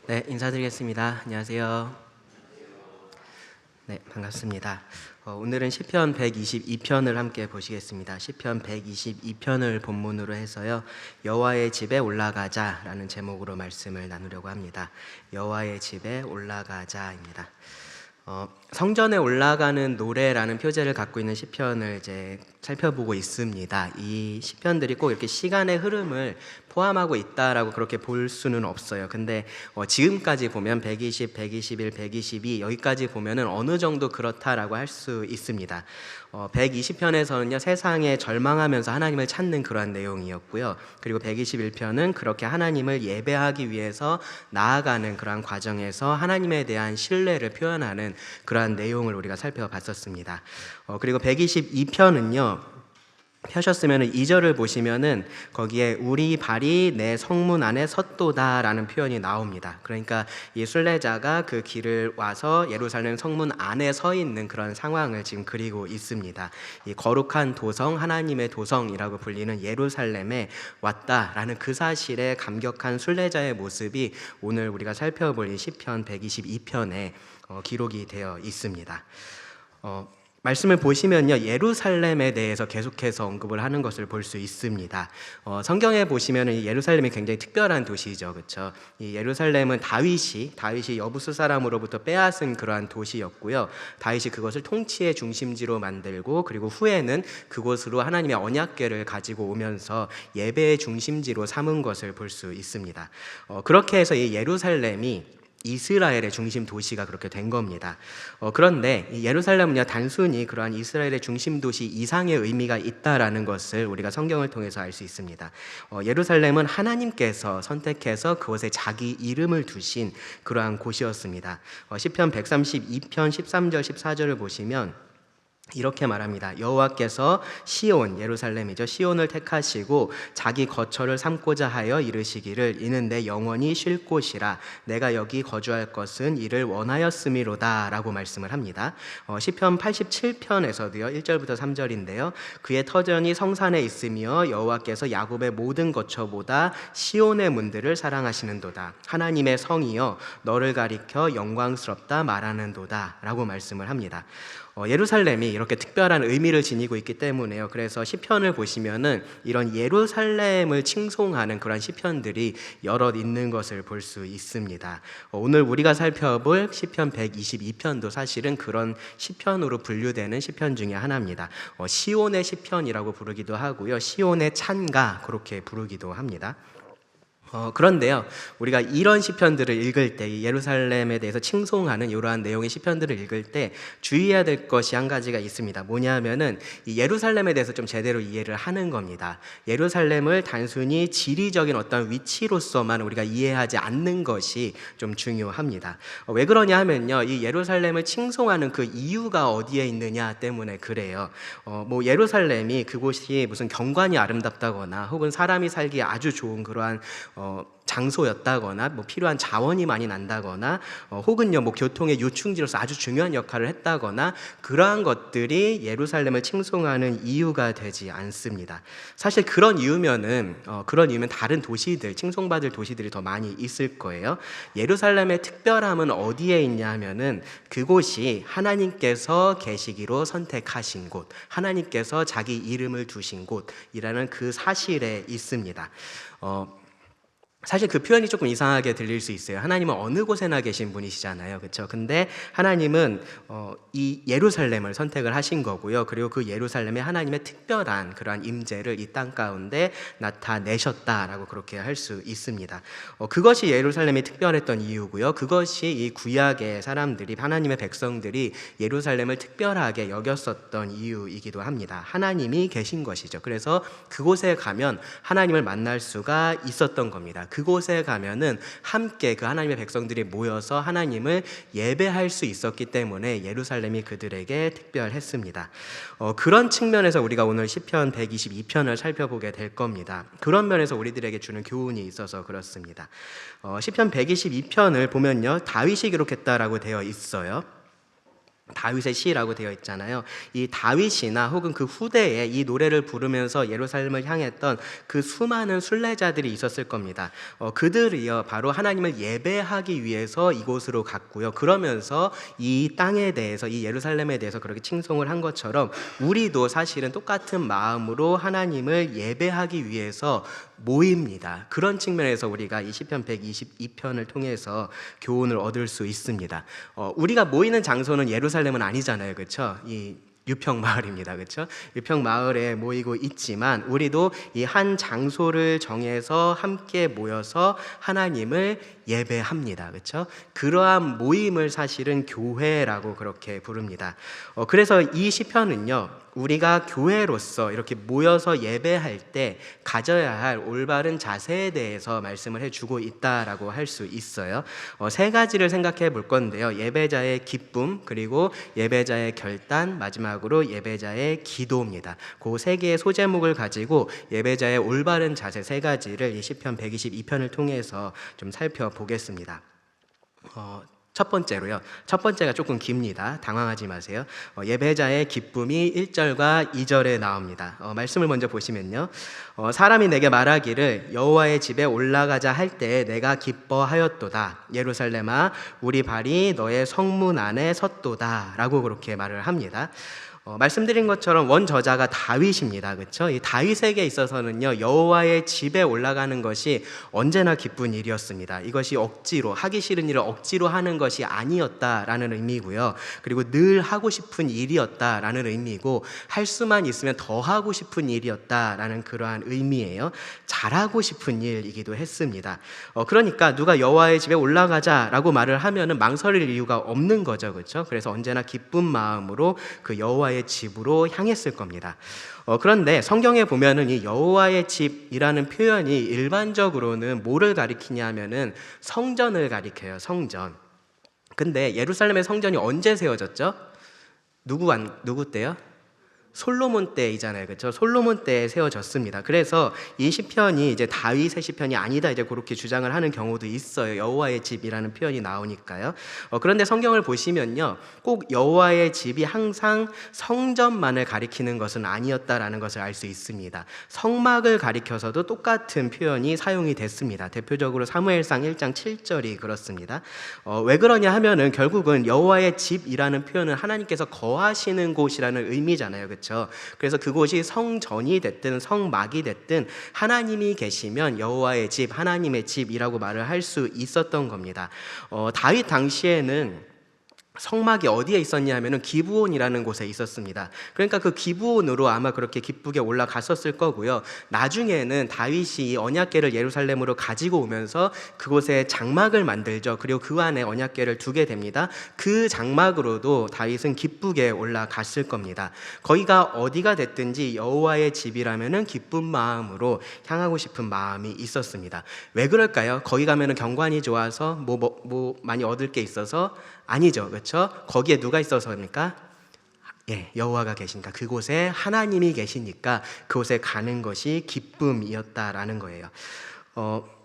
네, 인사드리겠습니다. 안녕하세요. 네, 반갑습니다. 오늘은 시편 122편을 함께 보시겠습니다. 시편 122편을 본문으로 해서요, 여호와의 집에 올라가자라는 제목으로 말씀을 나누려고 합니다. 여호와의 집에 올라가자입니다. 성전에 올라가는 노래라는 표제를 갖고 있는 시편을 이제 살펴보고 있습니다. 이 시편들이 꼭 이렇게 시간의 흐름을 포함하고 있다라고 그렇게 볼 수는 없어요. 근데 지금까지 보면 120, 121, 122 여기까지 보면은 어느 정도 그렇다라고 할 수 있습니다. 120편에서는요, 세상에 절망하면서 하나님을 찾는 그러한 내용이었고요. 그리고 121편은 그렇게 하나님을 예배하기 위해서 나아가는 그러한 과정에서 하나님에 대한 신뢰를 표현하는 그러한 내용을 우리가 살펴봤었습니다. 그리고 122편은요, 펴셨으면 2절을 보시면은 거기에 우리 발이 내 성문 안에 섰도다 라는 표현이 나옵니다. 그러니까 이 순례자가 그 길을 와서 예루살렘 성문 안에 서 있는 그런 상황을 지금 그리고 있습니다. 이 거룩한 도성, 하나님의 도성이라고 불리는 예루살렘에 왔다라는 그 사실에 감격한 순례자의 모습이 오늘 우리가 살펴볼 이 시편 122편에 기록이 되어 있습니다. 말씀을 보시면요, 예루살렘에 대해서 계속해서 언급을 하는 것을 볼 수 있습니다. 성경에 보시면 이 예루살렘이 굉장히 특별한 도시죠, 그렇죠? 이 예루살렘은 다윗이 여부수 사람으로부터 빼앗은 그러한 도시였고요. 다윗이 그것을 통치의 중심지로 만들고, 그리고 후에는 그곳으로 하나님의 언약궤를 가지고 오면서 예배의 중심지로 삼은 것을 볼 수 있습니다. 그렇게 해서 이 예루살렘이 이스라엘의 중심 도시가 그렇게 된 겁니다. 그런데 예루살렘은요, 단순히 그러한 이스라엘의 중심 도시 이상의 의미가 있다라는 것을 우리가 성경을 통해서 알 수 있습니다. 예루살렘은 하나님께서 선택해서 그곳에 자기 이름을 두신 그러한 곳이었습니다. 시편 132편 13절 14절을 보시면 이렇게 말합니다. 여호와께서 시온, 예루살렘이죠, 시온을 택하시고 자기 거처를 삼고자 하여 이르시기를 이는 내 영원히 쉴 곳이라 내가 여기 거주할 것은 이를 원하였음이로다 라고 말씀을 합니다. 시편 87편에서도요 1절부터 3절인데요 그의 터전이 성산에 있으며 여호와께서 야곱의 모든 거처보다 시온의 문들을 사랑하시는도다. 하나님의 성이여 너를 가리켜 영광스럽다 말하는도다 라고 말씀을 합니다. 예루살렘이 이렇게 특별한 의미를 지니고 있기 때문에요. 그래서 시편을 보시면은 이런 예루살렘을 칭송하는 그런 시편들이 여럿 있는 것을 볼 수 있습니다. 오늘 우리가 살펴볼 시편 122편도 사실은 그런 시편으로 분류되는 시편 중에 하나입니다. 시온의 시편이라고 부르기도 하고요, 시온의 찬가 그렇게 부르기도 합니다. 그런데요, 우리가 이런 시편들을 읽을 때, 이 예루살렘에 대해서 칭송하는 이러한 내용의 시편들을 읽을 때 주의해야 될 것이 한 가지가 있습니다. 뭐냐면은 이 예루살렘에 대해서 좀 제대로 이해를 하는 겁니다. 예루살렘을 단순히 지리적인 어떤 위치로서만 우리가 이해하지 않는 것이 좀 중요합니다. 왜 그러냐 하면요, 이 예루살렘을 칭송하는 그 이유가 어디에 있느냐 때문에 그래요. 뭐 예루살렘이 그곳이 무슨 경관이 아름답다거나 혹은 사람이 살기에 아주 좋은 그러한 장소였다거나 뭐 필요한 자원이 많이 난다거나 혹은요 뭐 교통의 요충지로서 아주 중요한 역할을 했다거나 그러한 것들이 예루살렘을 칭송하는 이유가 되지 않습니다. 사실 그런 이유면 다른 도시들, 칭송받을 도시들이 더 많이 있을 거예요. 예루살렘의 특별함은 어디에 있냐 하면은 그곳이 하나님께서 계시기로 선택하신 곳, 하나님께서 자기 이름을 두신 곳이라는 그 사실에 있습니다. 사실 그 표현이 조금 이상하게 들릴 수 있어요. 하나님은 어느 곳에나 계신 분이시잖아요, 그렇죠? 근데 하나님은 이 예루살렘을 선택을 하신 거고요. 그리고 그 예루살렘에 하나님의 특별한 그러한 임재를 이 땅 가운데 나타내셨다라고 그렇게 할 수 있습니다. 그것이 예루살렘이 특별했던 이유고요. 그것이 이 구약의 사람들이, 하나님의 백성들이 예루살렘을 특별하게 여겼었던 이유이기도 합니다. 하나님이 계신 것이죠. 그래서 그곳에 가면 하나님을 만날 수가 있었던 겁니다. 그곳에 가면은 함께 그 하나님의 백성들이 모여서 하나님을 예배할 수 있었기 때문에 예루살렘이 그들에게 특별했습니다. 그런 측면에서 우리가 오늘 시편 122편을 살펴보게 될 겁니다. 그런 면에서 우리들에게 주는 교훈이 있어서 그렇습니다. 시편 122편을 보면요, 다윗이 기록했다라고 되어 있어요. 다윗의 시라고 되어 있잖아요. 이 다윗이나 혹은 그 후대에 이 노래를 부르면서 예루살렘을 향했던 그 수많은 순례자들이 있었을 겁니다. 그들이요 바로 하나님을 예배하기 위해서 이곳으로 갔고요. 그러면서 이 땅에 대해서, 이 예루살렘에 대해서 그렇게 칭송을 한 것처럼 우리도 사실은 똑같은 마음으로 하나님을 예배하기 위해서 모입니다. 그런 측면에서 우리가 이 시편 122편을 통해서 교훈을 얻을 수 있습니다. 우리가 모이는 장소는 예루살렘은 아니잖아요, 그렇죠? 이 유평마을입니다, 그렇죠? 유평마을에 모이고 있지만 우리도 이 한 장소를 정해서 함께 모여서 하나님을 예배합니다, 그렇죠? 그러한 모임을 사실은 교회라고 그렇게 부릅니다. 그래서 이 시편은요, 우리가 교회로서 이렇게 모여서 예배할 때 가져야 할 올바른 자세에 대해서 말씀을 해주고 있다라고 할 수 있어요. 세 가지를 생각해 볼 건데요. 예배자의 기쁨, 그리고 예배자의 결단, 마지막으로 예배자의 기도입니다. 그 세 개의 소제목을 가지고 예배자의 올바른 자세 세 가지를 이 시편 122편을 통해서 좀 살펴보겠습니다. 첫 번째로요. 첫 번째가 조금 깁니다. 당황하지 마세요. 예배자의 기쁨이 1절과 2절에 나옵니다. 말씀을 먼저 보시면요. 사람이 내게 말하기를 여호와의 집에 올라가자 할 때 내가 기뻐하였도다. 예루살렘아 우리 발이 너의 성문 안에 섰도다. 라고 그렇게 말을 합니다. 말씀드린 것처럼 원저자가 다윗입니다. 그렇죠? 이 다윗에게 있어서는요, 여호와의 집에 올라가는 것이 언제나 기쁜 일이었습니다. 이것이 억지로, 하기 싫은 일을 억지로 하는 것이 아니었다라는 의미고요. 그리고 늘 하고 싶은 일이었다라는 의미고, 할 수만 있으면 더 하고 싶은 일이었다라는 그러한 의미예요. 잘하고 싶은 일이기도 했습니다. 그러니까 누가 여호와의 집에 올라가자라고 말을 하면은 망설일 이유가 없는 거죠. 그렇죠? 그래서 언제나 기쁜 마음으로 그 여호와의 집으로 향했을 겁니다. 그런데 성경에 보면은 이 여호와의 집이라는 표현이 일반적으로는 뭐를 가리키냐면은 성전을 가리켜요. 성전. 근데 예루살렘의 성전이 언제 세워졌죠? 누구 때요? 솔로몬 때이잖아요, 그렇죠? 솔로몬 때에 세워졌습니다. 그래서 이 시편이 이제 다윗의 시편이 아니다, 이제 그렇게 주장을 하는 경우도 있어요. 여호와의 집이라는 표현이 나오니까요. 그런데 성경을 보시면요, 꼭 여호와의 집이 항상 성전만을 가리키는 것은 아니었다라는 것을 알 수 있습니다. 성막을 가리켜서도 똑같은 표현이 사용이 됐습니다. 대표적으로 사무엘상 1장 7절이 그렇습니다. 왜 그러냐 하면은 결국은 여호와의 집이라는 표현은 하나님께서 거하시는 곳이라는 의미잖아요, 그렇죠? 그래서 그곳이 성전이 됐든 성막이 됐든 하나님이 계시면 여호와의 집, 하나님의 집이라고 말을 할 수 있었던 겁니다. 다윗 당시에는 성막이 어디에 있었냐 하면은 기브온이라는 곳에 있었습니다. 그러니까 그 기브온으로 아마 그렇게 기쁘게 올라갔었을 거고요. 나중에는 다윗이 언약궤를 예루살렘으로 가지고 오면서 그곳에 장막을 만들죠. 그리고 그 안에 언약궤를 두게 됩니다. 그 장막으로도 다윗은 기쁘게 올라갔을 겁니다. 거기가 어디가 됐든지 여호와의 집이라면은 기쁜 마음으로 향하고 싶은 마음이 있었습니다. 왜 그럴까요? 거기 가면은 경관이 좋아서 뭐 많이 얻을 게 있어서? 아니죠, 그렇죠? 거기에 누가 있어서입니까? 여호와가 계시니까, 그곳에 하나님이 계시니까 그곳에 가는 것이 기쁨이었다라는 거예요.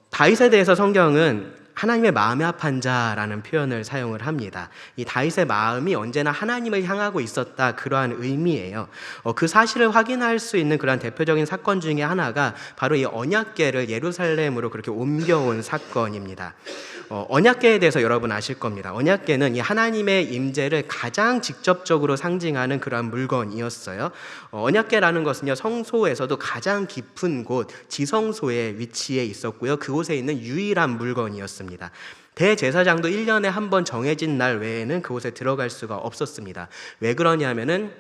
다윗에 대해서 성경은 하나님의 마음에 합한 자라는 표현을 사용을 합니다. 이 다윗의 마음이 언제나 하나님을 향하고 있었다, 그러한 의미예요. 그 사실을 확인할 수 있는 그러한 대표적인 사건 중에 하나가 바로 이 언약궤를 예루살렘으로 그렇게 옮겨온 사건입니다. 언약궤에 대해서 여러분 아실 겁니다. 언약궤는 이 하나님의 임재를 가장 직접적으로 상징하는 그러한 물건이었어요. 언약궤라는 것은요, 성소에서도 가장 깊은 곳, 지성소의 위치에 있었고요. 그곳에 있는 유일한 물건이었습니다. 대제사장도 1년에 한 번 정해진 날 외에는 그곳에 들어갈 수가 없었습니다. 왜 그러냐면은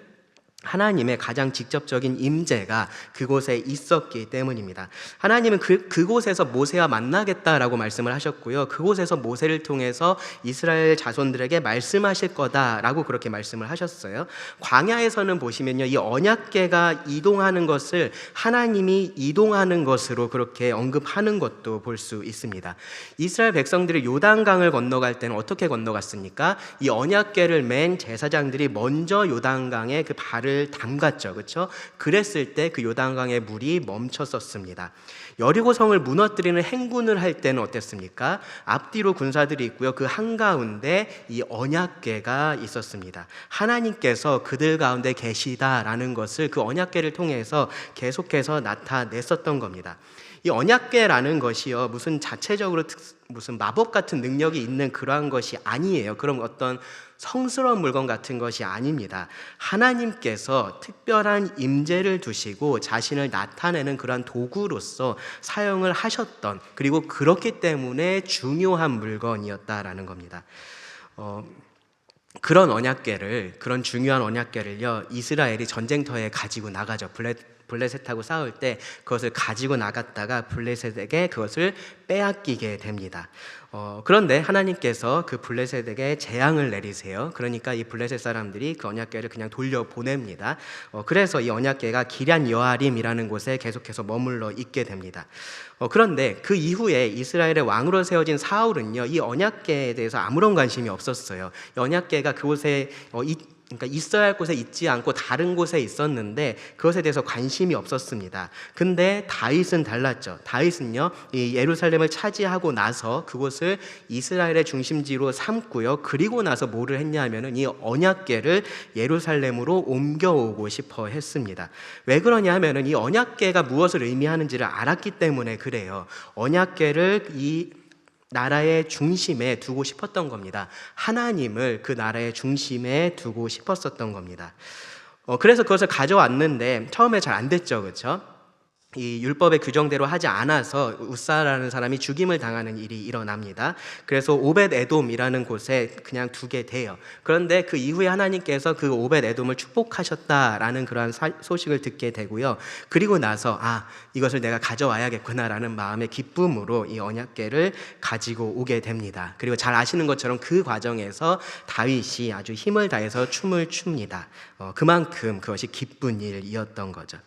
하나님의 가장 직접적인 임재가 그곳에 있었기 때문입니다. 하나님은 그곳에서 모세와 만나겠다라고 말씀을 하셨고요. 그곳에서 모세를 통해서 이스라엘 자손들에게 말씀하실 거다라고 그렇게 말씀을 하셨어요. 광야에서는 보시면요, 이 언약궤가 이동하는 것을 하나님이 이동하는 것으로 그렇게 언급하는 것도 볼 수 있습니다. 이스라엘 백성들이 요단강을 건너갈 때는 어떻게 건너갔습니까? 이 언약궤를 맨 제사장들이 먼저 요단강에 그 발을 발을 담갔죠. 그렇죠? 그랬을 때 그 요단강의 물이 멈췄었습니다. 여리고 성을 무너뜨리는 행군을 할 때는 어땠습니까? 앞뒤로 군사들이 있고요. 그 한가운데 이 언약궤가 있었습니다. 하나님께서 그들 가운데 계시다라는 것을 그 언약궤를 통해서 계속해서 나타냈었던 겁니다. 이 언약궤라는 것이요, 무슨 자체적으로 무슨 마법 같은 능력이 있는 그러한 것이 아니에요. 그럼 어떤 성스러운 물건 같은 것이 아닙니다. 하나님께서 특별한 임재를 두시고 자신을 나타내는 그러한 도구로서 사용을 하셨던, 그리고 그렇기 때문에 중요한 물건이었다라는 겁니다. 그런 언약궤를, 그런 중요한 언약궤를요, 이스라엘이 전쟁터에 가지고 나가죠. 블레셋하고 싸울 때 그것을 가지고 나갔다가 블레셋에게 그것을 빼앗기게 됩니다. 그런데 하나님께서 그 블레셋에게 재앙을 내리세요. 그러니까 이 블레셋 사람들이 그 언약궤를 그냥 돌려보냅니다. 그래서 이 언약궤가 기럇 여아림이라는 곳에 계속해서 머물러 있게 됩니다. 그런데 그 이후에 이스라엘의 왕으로 세워진 사울은요, 이 언약궤에 대해서 아무런 관심이 없었어요. 이 언약궤가 그곳에 그러니까 있어야 할 곳에 있지 않고 다른 곳에 있었는데 그것에 대해서 관심이 없었습니다. 근데 다윗은 달랐죠. 다윗은요, 이 예루살렘을 차지하고 나서 그곳을 이스라엘의 중심지로 삼고요. 그리고 나서 뭐를 했냐면은 이 언약궤를 예루살렘으로 옮겨오고 싶어 했습니다. 왜 그러냐 하면은 이 언약궤가 무엇을 의미하는지를 알았기 때문에 그래요. 언약궤를 이 나라의 중심에 두고 싶었던 겁니다. 하나님을 그 나라의 중심에 두고 싶었었던 겁니다. 그래서 그것을 가져왔는데 처음에 잘 안 됐죠, 그렇죠? 이 율법의 규정대로 하지 않아서 우사라는 사람이 죽임을 당하는 일이 일어납니다. 그래서 오벳 에돔이라는 곳에 그냥 두게 돼요. 그런데 그 이후에 하나님께서 그 오벳 에돔을 축복하셨다라는 그러한 소식을 듣게 되고요. 그리고 나서 이것을 내가 가져와야겠구나라는 마음의 기쁨으로 이 언약궤를 가지고 오게 됩니다. 그리고 잘 아시는 것처럼 그 과정에서 다윗이 아주 힘을 다해서 춤을 춥니다. 그만큼 그것이 기쁜 일이었던 거죠.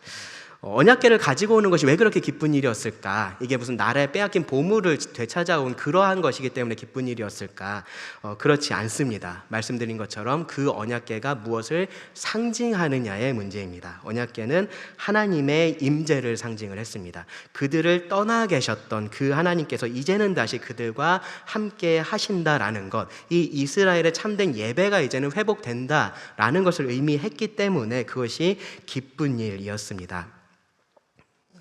언약궤를 가지고 오는 것이 왜 그렇게 기쁜 일이었을까? 이게 무슨 나라에 빼앗긴 보물을 되찾아온 그러한 것이기 때문에 기쁜 일이었을까? 그렇지 않습니다. 말씀드린 것처럼 그 언약궤가 무엇을 상징하느냐의 문제입니다. 언약궤는 하나님의 임재를 상징을 했습니다. 그들을 떠나 계셨던 그 하나님께서 이제는 다시 그들과 함께 하신다라는 것, 이 이스라엘의 참된 예배가 이제는 회복된다라는 것을 의미했기 때문에 그것이 기쁜 일이었습니다.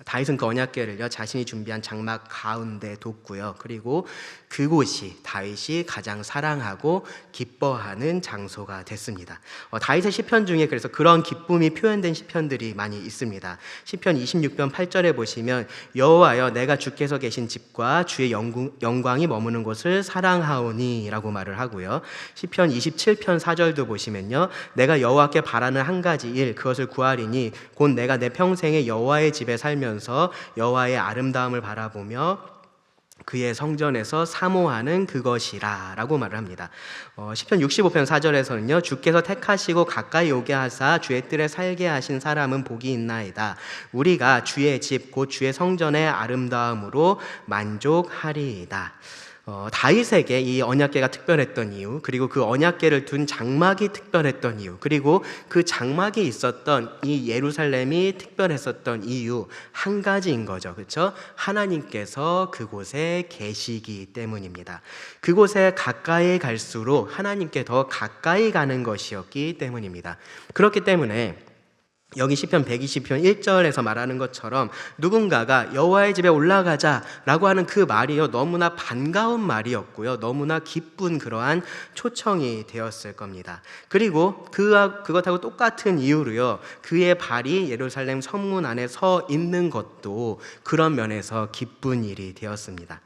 다윗은 그 언약궤를요, 자신이 준비한 장막 가운데 뒀고요. 그리고 그곳이 다윗이 가장 사랑하고 기뻐하는 장소가 됐습니다. 다윗의 시편 중에 그래서 그런 기쁨이 표현된 시편들이 많이 있습니다. 시편 26편 8절에 보시면 여호와여 내가 주께서 계신 집과 주의 영광이 머무는 곳을 사랑하오니 라고 말을 하고요. 시편 27편 4절도 보시면요, 내가 여호와께 바라는 한 가지 일 그것을 구하리니 곧 내가 내 평생에 여호와의 집에 살면서 여호와의 아름다움을 바라보며 그의 성전에서 사모하는 그것이라 라고 말을 합니다. 시편 65편 4절에서는요, 주께서 택하시고 가까이 오게 하사 주의 뜰에 살게 하신 사람은 복이 있나이다. 우리가 주의 집 곧 주의 성전의 아름다움으로 만족하리이다. 다윗에게 이 언약궤가 특별했던 이유, 그리고 그 언약궤를 둔 장막이 특별했던 이유, 그리고 그 장막이 있었던 이 예루살렘이 특별했었던 이유 한 가지인 거죠. 그렇죠? 하나님께서 그곳에 계시기 때문입니다. 그곳에 가까이 갈수록 하나님께 더 가까이 가는 것이었기 때문입니다. 그렇기 때문에 여기 시편 120편 1절에서 말하는 것처럼 누군가가 여호와의 집에 올라가자라고 하는 그 말이요, 너무나 반가운 말이었고요, 너무나 기쁜 그러한 초청이 되었을 겁니다. 그리고 그것하고 똑같은 이유로요, 그의 발이 예루살렘 성문 안에 서 있는 것도 그런 면에서 기쁜 일이 되었습니다.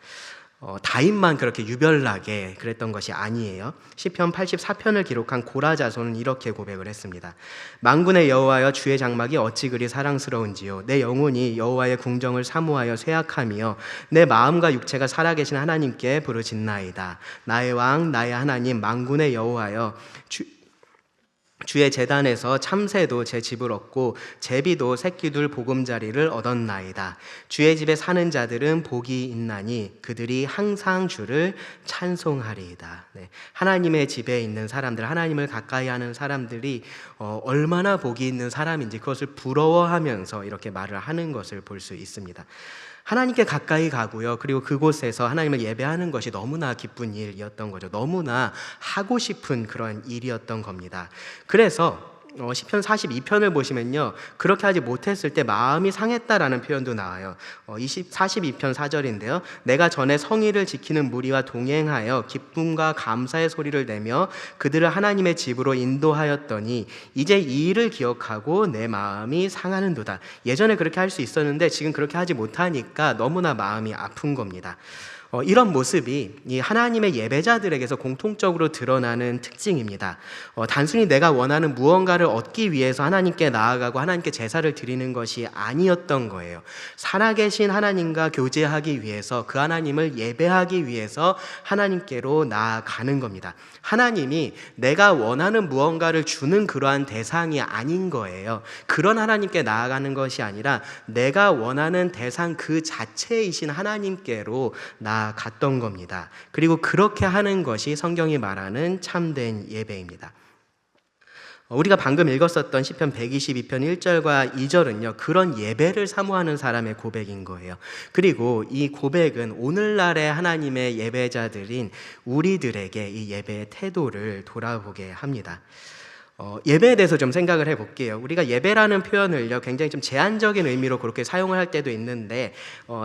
다윗만 그렇게 유별나게 그랬던 것이 아니에요. 시편 84편을 기록한 고라 자손은 이렇게 고백을 했습니다. 만군의 여호와여 주의 장막이 어찌 그리 사랑스러운지요, 내 영혼이 여호와의 궁정을 사모하여 쇠약하며 내 마음과 육체가 살아계신 하나님께 부르짖나이다. 나의 왕 나의 하나님 만군의 여호와여 주의 제단에서 참새도 제 집을 얻고 제비도 새끼둘 보금자리를 얻었나이다. 주의 집에 사는 자들은 복이 있나니 그들이 항상 주를 찬송하리이다. 네, 하나님의 집에 있는 사람들, 하나님을 가까이 하는 사람들이 얼마나 복이 있는 사람인지 그것을 부러워하면서 이렇게 말을 하는 것을 볼 수 있습니다. 하나님께 가까이 가고요. 그리고 그곳에서 하나님을 예배하는 것이 너무나 기쁜 일이었던 거죠. 너무나 하고 싶은 그런 일이었던 겁니다. 그래서 시편 42편을 보시면요, 그렇게 하지 못했을 때 마음이 상했다라는 표현도 나와요. 42편 4절인데요. 내가 전에 성의를 지키는 무리와 동행하여 기쁨과 감사의 소리를 내며 그들을 하나님의 집으로 인도하였더니 이제 이 일을 기억하고 내 마음이 상하는도다. 예전에 그렇게 할 수 있었는데 지금 그렇게 하지 못하니까 너무나 마음이 아픈 겁니다. 이런 모습이 이 하나님의 예배자들에게서 공통적으로 드러나는 특징입니다. 단순히 내가 원하는 무언가를 얻기 위해서 하나님께 나아가고 하나님께 제사를 드리는 것이 아니었던 거예요. 살아계신 하나님과 교제하기 위해서, 그 하나님을 예배하기 위해서 하나님께로 나아가는 겁니다. 하나님이 내가 원하는 무언가를 주는 그러한 대상이 아닌 거예요. 그런 하나님께 나아가는 것이 아니라 내가 원하는 대상 그 자체이신 하나님께로 나아갔던 겁니다. 그리고 그렇게 하는 것이 성경이 말하는 참된 예배입니다. 우리가 방금 읽었었던 시편 122편 1절과 2절은요, 그런 예배를 사모하는 사람의 고백인 거예요. 그리고 이 고백은 오늘날의 하나님의 예배자들인 우리들에게 이 예배의 태도를 돌아보게 합니다. 예배에 대해서 좀 생각을 해볼게요. 우리가 예배라는 표현을요, 굉장히 좀 제한적인 의미로 그렇게 사용을 할 때도 있는데,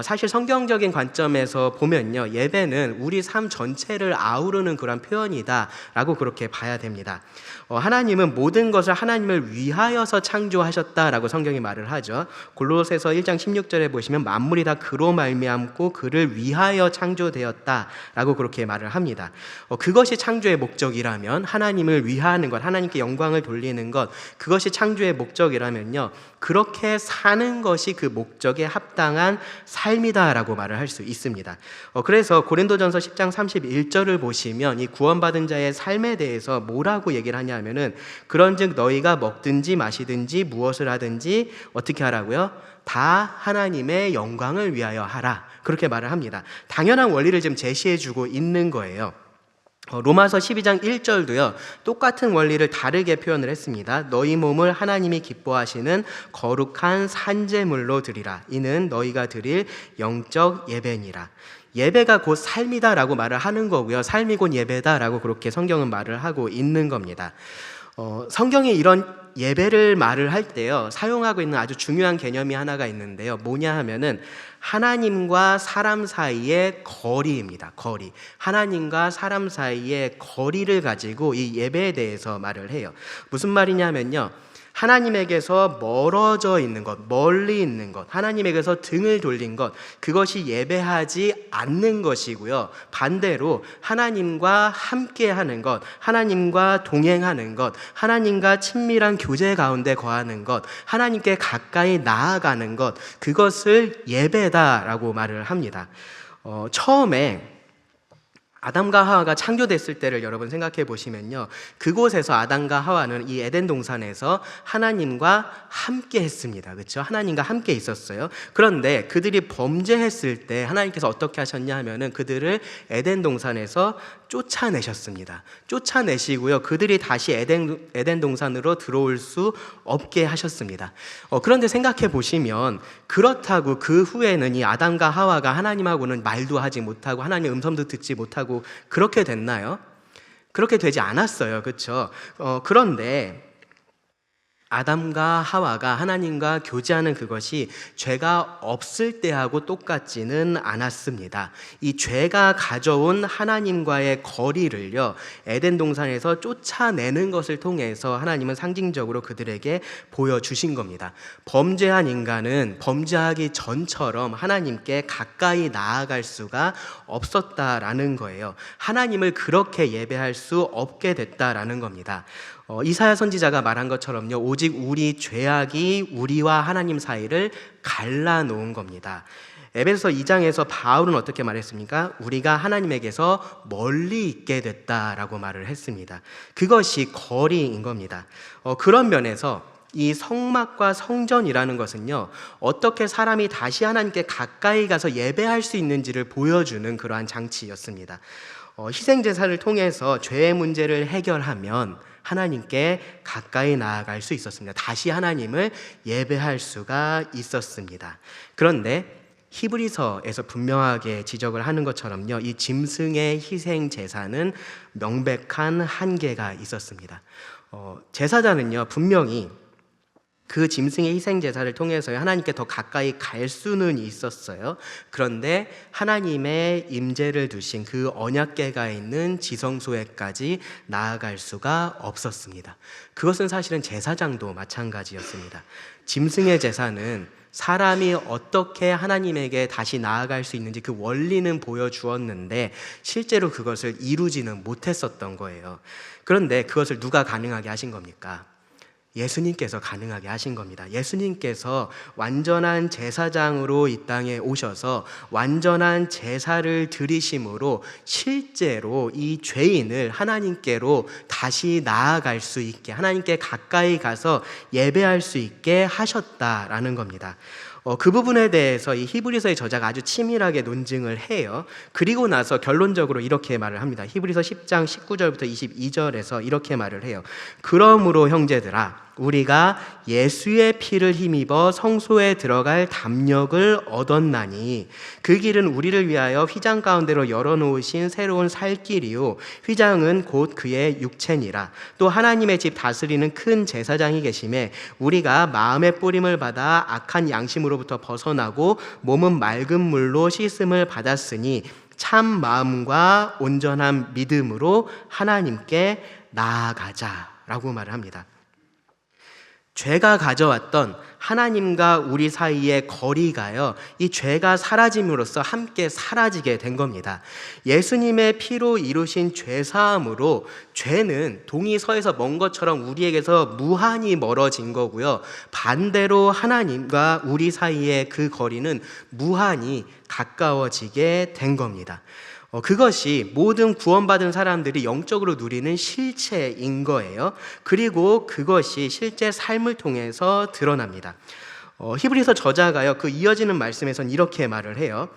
사실 성경적인 관점에서 보면요, 예배는 우리 삶 전체를 아우르는 그런 표현이다라고 그렇게 봐야 됩니다. 하나님은 모든 것을 하나님을 위하여서 창조하셨다라고 성경이 말을 하죠. 골로새서 1장 16절에 보시면 만물이 다 그로 말미암고 그를 위하여 창조되었다라고 그렇게 말을 합니다. 그것이 창조의 목적이라면, 하나님을 위하는 것, 하나님께 영광을 돌리는 것, 그것이 창조의 목적이라면요, 그렇게 사는 것이 그 목적에 합당한 삶이다라고 말을 할 수 있습니다. 그래서 고린도전서 10장 31절을 보시면 이 구원받은 자의 삶에 대해서 뭐라고 얘기를 하냐면은, 그런즉 너희가 먹든지 마시든지 무엇을 하든지 어떻게 하라고요? 다 하나님의 영광을 위하여 하라, 그렇게 말을 합니다. 당연한 원리를 지금 제시해주고 있는 거예요. 로마서 12장 1절도요, 똑같은 원리를 다르게 표현을 했습니다. 너희 몸을 하나님이 기뻐하시는 거룩한 산제물로 드리라. 이는 너희가 드릴 영적 예배니라. 예배가 곧 삶이다라고 말을 하는 거고요, 삶이 곧 예배다라고 그렇게 성경은 말을 하고 있는 겁니다. 성경이 이런 예배를 말을 할 때요, 사용하고 있는 아주 중요한 개념이 하나가 있는데요, 뭐냐 하면은 하나님과 사람 사이의 거리입니다. 거리. 하나님과 사람 사이의 거리를 가지고 이 예배에 대해서 말을 해요. 무슨 말이냐면요, 하나님에게서 멀어져 있는 것, 멀리 있는 것, 하나님에게서 등을 돌린 것, 그것이 예배하지 않는 것이고요, 반대로 하나님과 함께하는 것, 하나님과 동행하는 것, 하나님과 친밀한 교제 가운데 거하는 것, 하나님께 가까이 나아가는 것, 그것을 예배다라고 말을 합니다. 처음에 아담과 하와가 창조됐을 때를 여러분 생각해 보시면요, 그곳에서 아담과 하와는 이 에덴 동산에서 하나님과 함께 했습니다. 그렇죠? 하나님과 함께 있었어요. 그런데 그들이 범죄했을 때 하나님께서 어떻게 하셨냐 하면은 그들을 에덴 동산에서 쫓아내셨습니다. 쫓아내시고요, 그들이 다시 에덴 동산으로 들어올 수 없게 하셨습니다. 그런데 생각해 보시면, 그렇다고 그 후에는 이 아담과 하와가 하나님하고는 말도 하지 못하고 하나님의 음성도 듣지 못하고 그렇게 됐나요? 그렇게 되지 않았어요. 그렇죠? 그런데 아담과 하와가 하나님과 교제하는 그것이 죄가 없을 때하고 똑같지는 않았습니다. 이 죄가 가져온 하나님과의 거리를요, 에덴 동산에서 쫓아내는 것을 통해서 하나님은 상징적으로 그들에게 보여주신 겁니다. 범죄한 인간은 범죄하기 전처럼 하나님께 가까이 나아갈 수가 없었다라는 거예요. 하나님을 그렇게 예배할 수 없게 됐다라는 겁니다. 이사야 선지자가 말한 것처럼요, 오직 우리 죄악이 우리와 하나님 사이를 갈라놓은 겁니다. 에베소 2장에서 바울은 어떻게 말했습니까? 우리가 하나님에게서 멀리 있게 됐다라고 말을 했습니다. 그것이 거리인 겁니다. 그런 면에서 이 성막과 성전이라는 것은요, 어떻게 사람이 다시 하나님께 가까이 가서 예배할 수 있는지를 보여주는 그러한 장치였습니다. 희생제사를 통해서 죄의 문제를 해결하면 하나님께 가까이 나아갈 수 있었습니다. 다시 하나님을 예배할 수가 있었습니다. 그런데 히브리서에서 분명하게 지적을 하는 것처럼요, 이 짐승의 희생제사는 명백한 한계가 있었습니다. 제사장은요, 분명히 그 짐승의 희생제사를 통해서 하나님께 더 가까이 갈 수는 있었어요. 그런데 하나님의 임재를 두신 그 언약궤가 있는 지성소에까지 나아갈 수가 없었습니다. 그것은 사실은 제사장도 마찬가지였습니다. 짐승의 제사는 사람이 어떻게 하나님에게 다시 나아갈 수 있는지 그 원리는 보여주었는데 실제로 그것을 이루지는 못했었던 거예요. 그런데 그것을 누가 가능하게 하신 겁니까? 예수님께서 가능하게 하신 겁니다. 예수님께서 완전한 제사장으로 이 땅에 오셔서 완전한 제사를 드리심으로 실제로 이 죄인을 하나님께로 다시 나아갈 수 있게, 하나님께 가까이 가서 예배할 수 있게 하셨다라는 겁니다. 그 부분에 대해서 이 히브리서의 저자가 아주 치밀하게 논증을 해요. 그리고 나서 결론적으로 이렇게 말을 합니다. 히브리서 10장 19절부터 22절에서 이렇게 말을 해요. 그러므로 형제들아, 우리가 예수의 피를 힘입어 성소에 들어갈 담력을 얻었나니 그 길은 우리를 위하여 휘장 가운데로 열어놓으신 새로운 살 길이요 휘장은 곧 그의 육체니라. 또 하나님의 집 다스리는 큰 제사장이 계심에 우리가 마음의 뿌림을 받아 악한 양심으로부터 벗어나고 몸은 맑은 물로 씻음을 받았으니 참 마음과 온전한 믿음으로 하나님께 나아가자라고 말을 합니다. 죄가 가져왔던 하나님과 우리 사이의 거리가요, 이 죄가 사라짐으로써 함께 사라지게 된 겁니다. 예수님의 피로 이루신 죄사함으로 죄는 동이 서에서 먼 것처럼 우리에게서 무한히 멀어진 거고요, 반대로 하나님과 우리 사이의 그 거리는 무한히 가까워지게 된 겁니다. 그것이 모든 구원받은 사람들이 영적으로 누리는 실체인 거예요. 그리고 그것이 실제 삶을 통해서 드러납니다. 히브리서 저자가요, 그 이어지는 말씀에선 이렇게 말을 해요.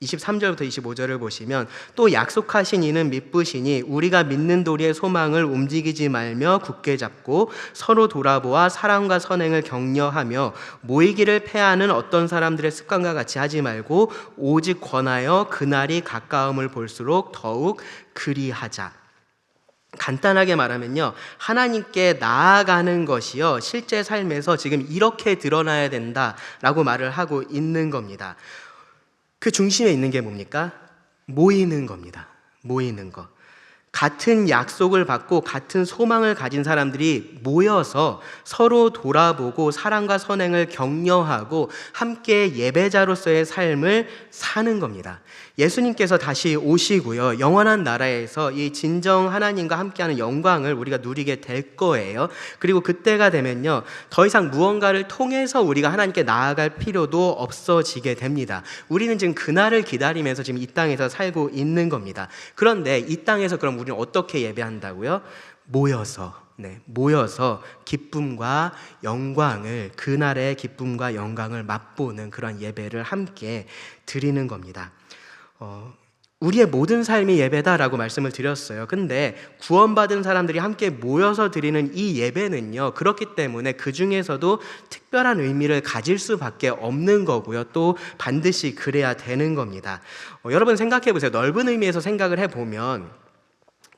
23절부터 25절을 보시면 또 약속하신 이는 미쁘시니 우리가 믿는 도리의 소망을 움직이지 말며 굳게 잡고 서로 돌아보아 사랑과 선행을 격려하며 모이기를 패하는 어떤 사람들의 습관과 같이 하지 말고 오직 권하여 그날이 가까움을 볼수록 더욱 그리하자. 간단하게 말하면요, 하나님께 나아가는 것이요 실제 삶에서 지금 이렇게 드러나야 된다라고 말을 하고 있는 겁니다. 그 중심에 있는 게 뭡니까? 모이는 겁니다. 모이는 것. 같은 약속을 받고 같은 소망을 가진 사람들이 모여서 서로 돌아보고 사랑과 선행을 격려하고 함께 예배자로서의 삶을 사는 겁니다. 예수님께서 다시 오시고요, 영원한 나라에서 이 진정 하나님과 함께하는 영광을 우리가 누리게 될 거예요. 그리고 그때가 되면요, 더 이상 무언가를 통해서 우리가 하나님께 나아갈 필요도 없어지게 됩니다. 우리는 지금 그날을 기다리면서 지금 이 땅에서 살고 있는 겁니다. 그런데 이 땅에서 그럼 우리는 어떻게 예배한다고요? 모여서 기쁨과 영광을, 그날의 기쁨과 영광을 맛보는 그런 예배를 함께 드리는 겁니다. 우리의 모든 삶이 예배다라고 말씀을 드렸어요. 근데 구원받은 사람들이 함께 모여서 드리는 이 예배는요, 그렇기 때문에 그 중에서도 특별한 의미를 가질 수밖에 없는 거고요, 또 반드시 그래야 되는 겁니다. 여러분 생각해 보세요. 넓은 의미에서 생각을 해보면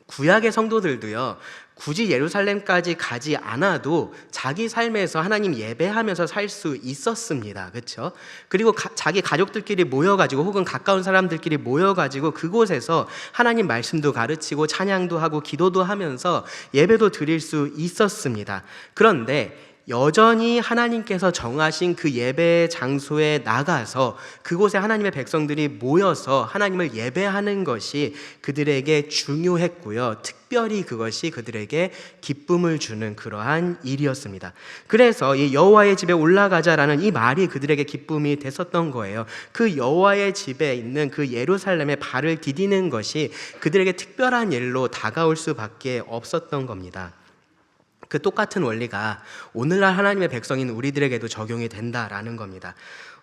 구약의 성도들도요, 굳이 예루살렘까지 가지 않아도 자기 삶에서 하나님 예배하면서 살 수 있었습니다. 그렇죠? 그리고 자기 가족들끼리 모여가지고 혹은 가까운 사람들끼리 모여가지고 그곳에서 하나님 말씀도 가르치고 찬양도 하고 기도도 하면서 예배도 드릴 수 있었습니다. 그런데 여전히 하나님께서 정하신 그 예배 장소에 나가서 그곳에 하나님의 백성들이 모여서 하나님을 예배하는 것이 그들에게 중요했고요. 특별히 그것이 그들에게 기쁨을 주는 그러한 일이었습니다. 그래서 이 여호와의 집에 올라가자라는 이 말이 그들에게 기쁨이 됐었던 거예요. 그 여호와의 집에 있는 그 예루살렘에 발을 디디는 것이 그들에게 특별한 일로 다가올 수밖에 없었던 겁니다. 그 똑같은 원리가 오늘날 하나님의 백성인 우리들에게도 적용이 된다라는 겁니다.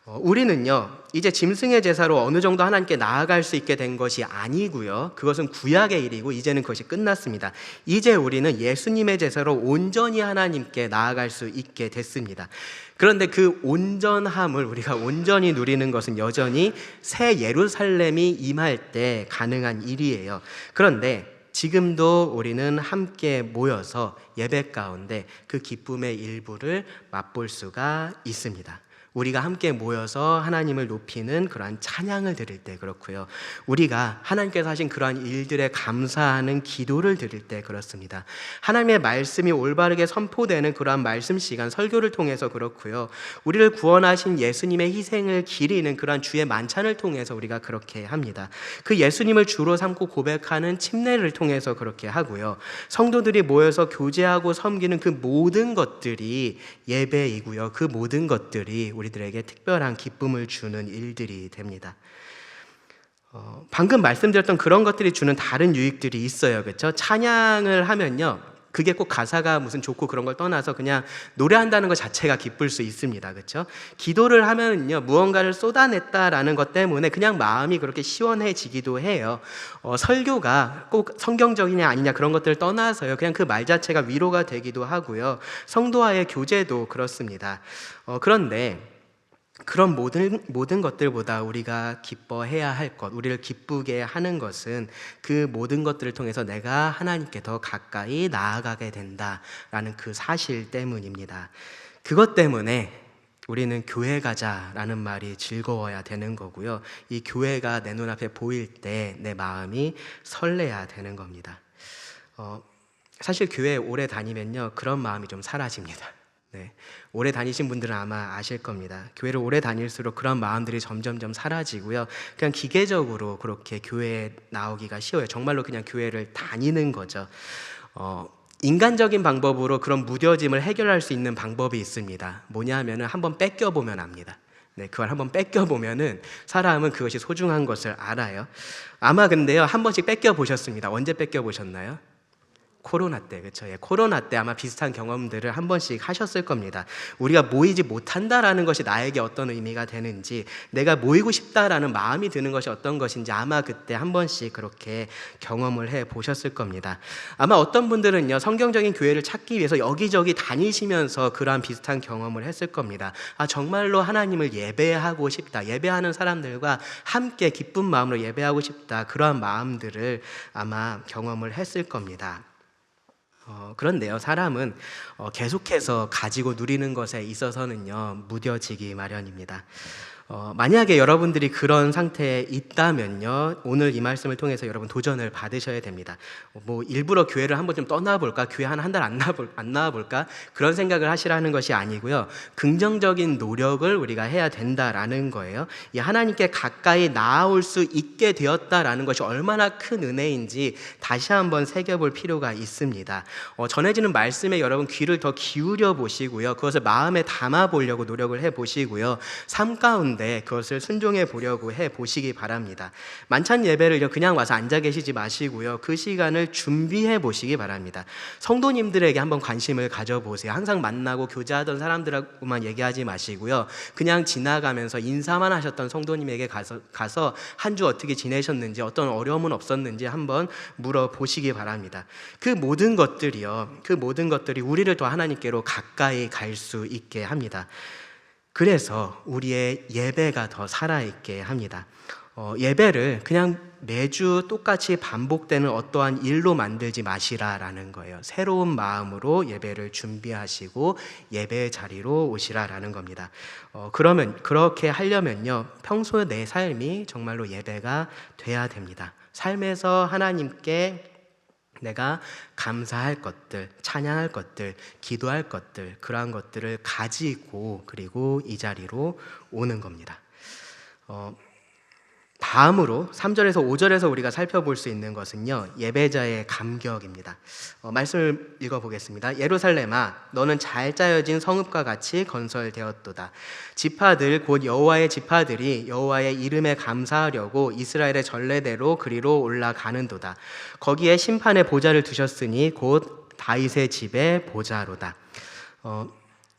우리는요, 이제 짐승의 제사로 어느 정도 하나님께 나아갈 수 있게 된 것이 아니고요. 그것은 구약의 일이고 이제는 그것이 끝났습니다. 이제 우리는 예수님의 제사로 온전히 하나님께 나아갈 수 있게 됐습니다. 그런데 그 온전함을 우리가 온전히 누리는 것은 여전히 새 예루살렘이 임할 때 가능한 일이에요. 그런데 지금도 우리는 함께 모여서 예배 가운데 그 기쁨의 일부를 맛볼 수가 있습니다. 우리가 함께 모여서 하나님을 높이는 그러한 찬양을 드릴 때 그렇고요. 우리가 하나님께서 하신 그러한 일들에 감사하는 기도를 드릴 때 그렇습니다. 하나님의 말씀이 올바르게 선포되는 그러한 말씀 시간, 설교를 통해서 그렇고요. 우리를 구원하신 예수님의 희생을 기리는 그러한 주의 만찬을 통해서 우리가 그렇게 합니다. 그 예수님을 주로 삼고 고백하는 침례를 통해서 그렇게 하고요. 성도들이 모여서 교제하고 섬기는 그 모든 것들이 예배이고요. 그 모든 것들이 우리들에게 특별한 기쁨을 주는 일들이 됩니다. 방금 말씀드렸던 그런 것들이 주는 다른 유익들이 있어요. 그렇죠? 찬양을 하면요, 그게 꼭 가사가 무슨 좋고 그런 걸 떠나서 그냥 노래한다는 것 자체가 기쁠 수 있습니다. 그렇죠? 기도를 하면요, 무언가를 쏟아냈다라는 것 때문에 그냥 마음이 그렇게 시원해지기도 해요. 설교가 꼭 성경적이냐 아니냐 그런 것들을 떠나서요, 그냥 그 말 자체가 위로가 되기도 하고요. 성도와의 교제도 그렇습니다. 그런데 그런 모든 것들보다 우리가 기뻐해야 할 것, 우리를 기쁘게 하는 것은 그 모든 것들을 통해서 내가 하나님께 더 가까이 나아가게 된다라는 그 사실 때문입니다. 그것 때문에 우리는 교회 가자라는 말이 즐거워야 되는 거고요. 이 교회가 내 눈앞에 보일 때 내 마음이 설레야 되는 겁니다. 사실 교회 오래 다니면요, 그런 마음이 좀 사라집니다. 네, 오래 다니신 분들은 아마 아실 겁니다. 교회를 오래 다닐수록 그런 마음들이 점점점 사라지고요. 그냥 기계적으로 그렇게 교회에 나오기가 쉬워요. 정말로 그냥 교회를 다니는 거죠. 인간적인 방법으로 그런 무뎌짐을 해결할 수 있는 방법이 있습니다. 뭐냐 하면은 한번 뺏겨보면 압니다. 네, 그걸 한번 뺏겨보면은 사람은 그것이 소중한 것을 알아요. 아마 근데요, 한 번씩 뺏겨보셨습니다. 언제 뺏겨보셨나요? 코로나 때, 그렇죠? 예, 코로나 때 아마 비슷한 경험들을 한 번씩 하셨을 겁니다. 우리가 모이지 못한다라는 것이 나에게 어떤 의미가 되는지, 내가 모이고 싶다라는 마음이 드는 것이 어떤 것인지 아마 그때 한 번씩 그렇게 경험을 해 보셨을 겁니다. 아마 어떤 분들은요, 성경적인 교회를 찾기 위해서 여기저기 다니시면서 그러한 비슷한 경험을 했을 겁니다. 정말로 하나님을 예배하고 싶다, 예배하는 사람들과 함께 기쁜 마음으로 예배하고 싶다, 그러한 마음들을 아마 경험을 했을 겁니다. 그런데요, 사람은 계속해서 가지고 누리는 것에 있어서는요, 무뎌지기 마련입니다. 만약에 여러분들이 그런 상태에 있다면요, 오늘 이 말씀을 통해서 여러분 도전을 받으셔야 됩니다. 일부러 교회를 한번 좀 떠나볼까, 교회 한 달 안 나와볼까, 그런 생각을 하시라는 것이 아니고요, 긍정적인 노력을 우리가 해야 된다라는 거예요. 이 하나님께 가까이 나아올 수 있게 되었다라는 것이 얼마나 큰 은혜인지 다시 한번 새겨볼 필요가 있습니다. 전해지는 말씀에 여러분 귀를 더 기울여 보시고요, 그것을 마음에 담아 보려고 노력을 해 보시고요, 삶 가운데 그것을 순종해 보려고 해 보시기 바랍니다. 만찬 예배를요, 그냥 와서 앉아 계시지 마시고요, 그 시간을 준비해 보시기 바랍니다. 성도님들에게 한번 관심을 가져보세요. 항상 만나고 교제하던 사람들하고만 얘기하지 마시고요, 그냥 지나가면서 인사만 하셨던 성도님에게 가서 한 주 어떻게 지내셨는지, 어떤 어려움은 없었는지 한번 물어보시기 바랍니다. 그 모든 것들이 우리를 더 하나님께로 가까이 갈 수 있게 합니다. 그래서 우리의 예배가 더 살아있게 합니다. 예배를 그냥 매주 똑같이 반복되는 어떠한 일로 만들지 마시라라는 거예요. 새로운 마음으로 예배를 준비하시고 예배 자리로 오시라라는 겁니다. 그러면 그렇게 하려면요, 평소 내 삶이 정말로 예배가 돼야 됩니다. 삶에서 하나님께 내가 감사할 것들, 찬양할 것들, 기도할 것들, 그러한 것들을 가지고 그리고 이 자리로 오는 겁니다. 다음으로 3절에서 5절에서 우리가 살펴볼 수 있는 것은요, 예배자의 감격입니다. 말씀을 읽어보겠습니다. 예루살렘아, 너는 잘 짜여진 성읍과 같이 건설되었도다. 지파들 곧 여호와의 지파들이 여호와의 이름에 감사하려고 이스라엘의 전례대로 그리로 올라가는도다. 거기에 심판의 보좌를 두셨으니 곧 다윗의 집의 보좌로다.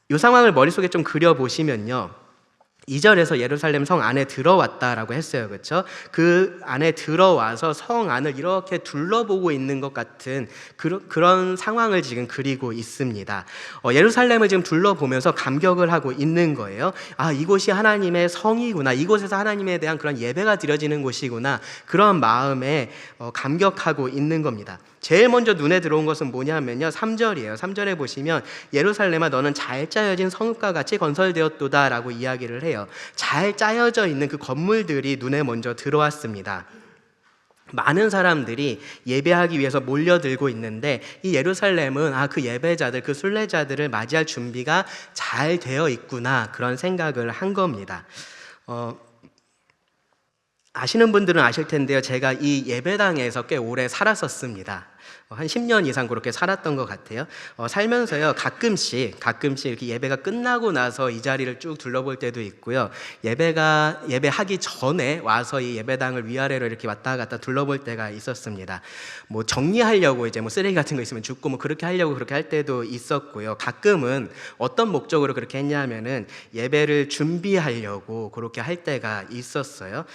이 상황을 머릿속에 좀 그려보시면요, 2절에서 예루살렘 성 안에 들어왔다라고 했어요. 그렇죠? 그 안에 들어와서 성 안을 이렇게 둘러보고 있는 것 같은 그런 상황을 지금 그리고 있습니다. 예루살렘을 지금 둘러보면서 감격을 하고 있는 거예요. 아, 이곳이 하나님의 성이구나. 이곳에서 하나님에 대한 그런 예배가 드려지는 곳이구나. 그런 마음에 감격하고 있는 겁니다. 제일 먼저 눈에 들어온 것은 뭐냐면요, 3절이에요. 3절에 보시면 예루살렘아, 너는 잘 짜여진 성읍과 같이 건설되었도다 라고 이야기를 해요. 잘 짜여져 있는 그 건물들이 눈에 먼저 들어왔습니다. 많은 사람들이 예배하기 위해서 몰려들고 있는데, 이 예루살렘은 그 예배자들, 그 순례자들을 맞이할 준비가 잘 되어 있구나, 그런 생각을 한 겁니다. 아시는 분들은 아실 텐데요, 제가 이 예배당에서 꽤 오래 살았었습니다. 한 10년 이상 그렇게 살았던 것 같아요. 살면서요, 가끔씩 이렇게 예배가 끝나고 나서 이 자리를 쭉 둘러볼 때도 있고요, 예배하기 전에 와서 이 예배당을 위아래로 이렇게 왔다 갔다 둘러볼 때가 있었습니다. 뭐 정리하려고 이제 뭐 쓰레기 같은 거 있으면 줍고 뭐 그렇게 하려고 그렇게 할 때도 있었고요. 가끔은 어떤 목적으로 그렇게 했냐면은 예배를 준비하려고 그렇게 할 때가 있었어요.